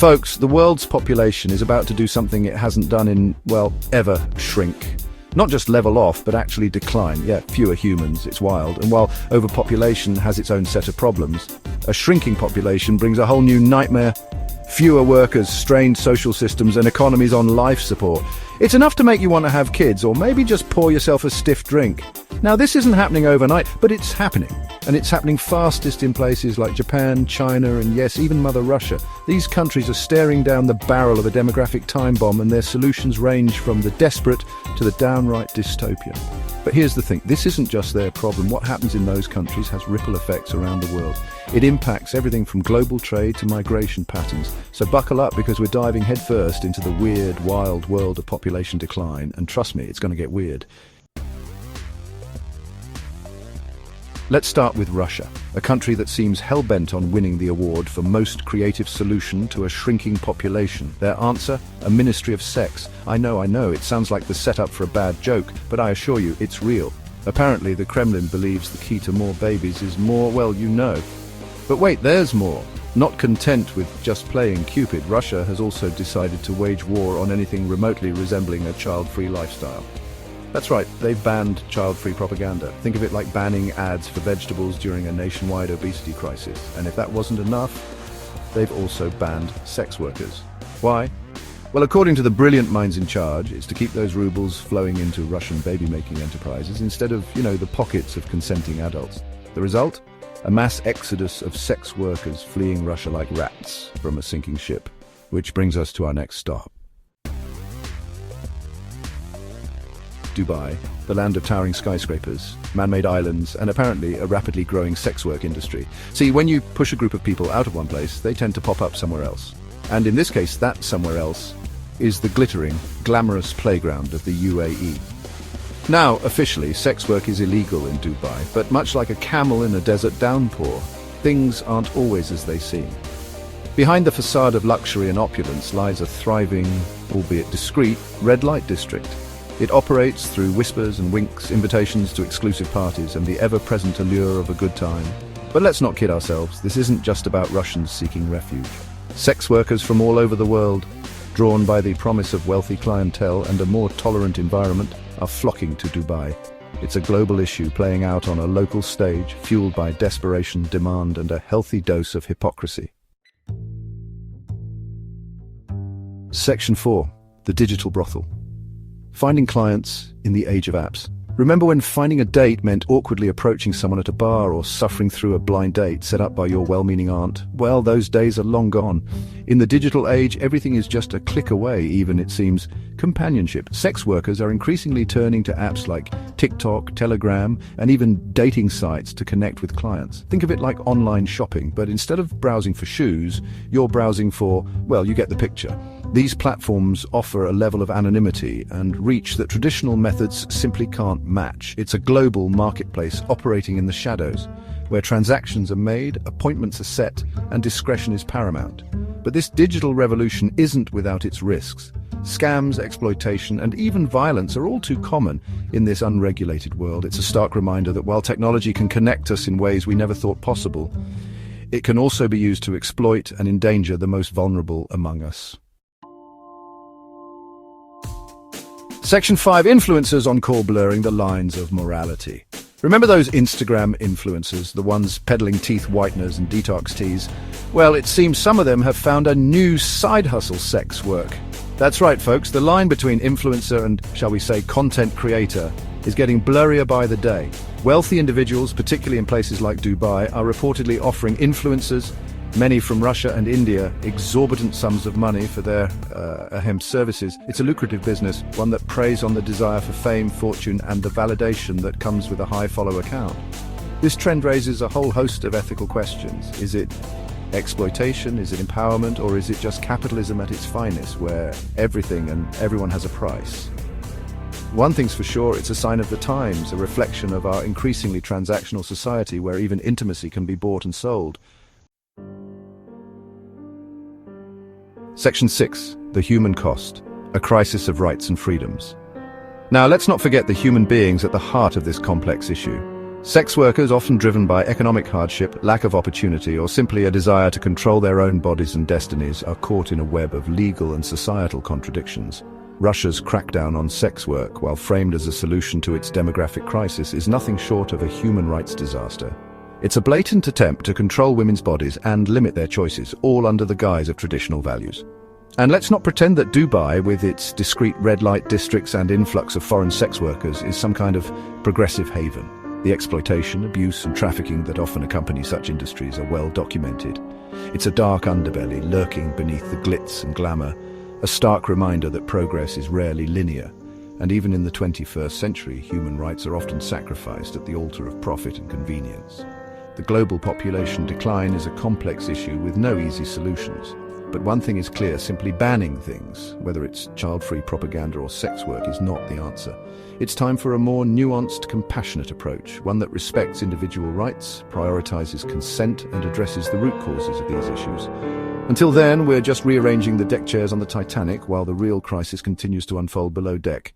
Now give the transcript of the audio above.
Folks, the world's population is about to do something it hasn't done in, well, ever: shrink. Not just level off, but actually decline. Yeah, fewer humans, it's wild. And while overpopulation has its own set of problems, a shrinking population brings a whole new nightmare. Fewer workers, strained social systems, and economies on life support. It's enough to make you want to have kids, or maybe just pour yourself a stiff drink. Now, this isn't happening overnight, but it's happening. And it's happening fastest in places like Japan, China, and yes, even Mother Russia. These countries are staring down the barrel of a demographic time bomb, and their solutions range from the desperate to the downright dystopian. But here's the thing, this isn't just their problem. What happens in those countries has ripple effects around the world. It impacts everything from global trade to migration patterns. So buckle up, because we're diving headfirst into the weird, wild world of population decline. And trust me, it's going to get weird. Let's start with Russia, a country that seems hell-bent on winning the award for most creative solution to a shrinking population. Their answer? A ministry of sex. I know, it sounds like the setup for a bad joke, but I assure you, it's real. Apparently, the Kremlin believes the key to more babies is more, well, you know. But wait, there's more. Not content with just playing Cupid, Russia has also decided to wage war on anything remotely resembling a child-free lifestyle. That's right, they've banned child-free propaganda. Think of it like banning ads for vegetables during a nationwide obesity crisis. And if that wasn't enough, they've also banned sex workers. Why? Well, according to the brilliant minds in charge, it's to keep those rubles flowing into Russian baby-making enterprises instead of, the pockets of consenting adults. The result? A mass exodus of sex workers fleeing Russia like rats from a sinking ship. Which brings us to our next stop. Dubai, the land of towering skyscrapers, man-made islands, and apparently a rapidly growing sex work industry. See, when you push a group of people out of one place, they tend to pop up somewhere else. And in this case, that somewhere else is the glittering, glamorous playground of the UAE. Now, officially, sex work is illegal in Dubai, but much like a camel in a desert downpour, things aren't always as they seem. Behind the facade of luxury and opulence lies a thriving, albeit discreet, red light district. It operates through whispers and winks, invitations to exclusive parties, and the ever-present allure of a good time. But let's not kid ourselves, this isn't just about Russians seeking refuge. Sex workers from all over the world, drawn by the promise of wealthy clientele and a more tolerant environment, are flocking to Dubai. It's a global issue playing out on a local stage, fueled by desperation, demand, and a healthy dose of hypocrisy. Section 4. The digital brothel. Finding clients in the age of apps. Remember when finding a date meant awkwardly approaching someone at a bar or suffering through a blind date set up by your well-meaning aunt? Well, those days are long gone. In the digital age, everything is just a click away, even, it seems. Companionship. Sex workers are increasingly turning to apps like TikTok, Telegram, and even dating sites to connect with clients. Think of it like online shopping, but instead of browsing for shoes, you're browsing for, well, you get the picture. These platforms offer a level of anonymity and reach that traditional methods simply can't match. It's a global marketplace operating in the shadows, where transactions are made, appointments are set, and discretion is paramount. But this digital revolution isn't without its risks. Scams, exploitation, and even violence are all too common in this unregulated world. It's a stark reminder that while technology can connect us in ways we never thought possible, it can also be used to exploit and endanger the most vulnerable among us. Section 5. Influencers on call blurring the lines of morality. Remember those Instagram influencers, the ones peddling teeth whiteners and detox teas? Well, it seems some of them have found a new side hustle: sex work. That's right, folks, the line between influencer and, shall we say, content creator is getting blurrier by the day. Wealthy individuals, particularly in places like Dubai, are reportedly offering influencers, many from Russia and India, exorbitant sums of money for their services. It's a lucrative business, one that preys on the desire for fame, fortune, and the validation that comes with a high follow count. This trend raises a whole host of ethical questions. Is it exploitation? Is it empowerment? Or is it just capitalism at its finest, where everything and everyone has a price? One thing's for sure, it's a sign of the times, a reflection of our increasingly transactional society where even intimacy can be bought and sold. Section 6. The human cost. A crisis of rights and freedoms. Now, let's not forget the human beings at the heart of this complex issue. Sex workers, often driven by economic hardship, lack of opportunity, or simply a desire to control their own bodies and destinies, are caught in a web of legal and societal contradictions. Russia's crackdown on sex work, while framed as a solution to its demographic crisis, is nothing short of a human rights disaster. It's a blatant attempt to control women's bodies and limit their choices, all under the guise of traditional values. And let's not pretend that Dubai, with its discreet red light districts and influx of foreign sex workers, is some kind of progressive haven. The exploitation, abuse and trafficking that often accompany such industries are well documented. It's a dark underbelly lurking beneath the glitz and glamour, a stark reminder that progress is rarely linear. And even in the 21st century, human rights are often sacrificed at the altar of profit and convenience. The global population decline is a complex issue with no easy solutions. But one thing is clear, simply banning things, whether it's child-free propaganda or sex work, is not the answer. It's time for a more nuanced, compassionate approach, one that respects individual rights, prioritizes consent, and addresses the root causes of these issues. Until then, we're just rearranging the deck chairs on the Titanic while the real crisis continues to unfold below deck.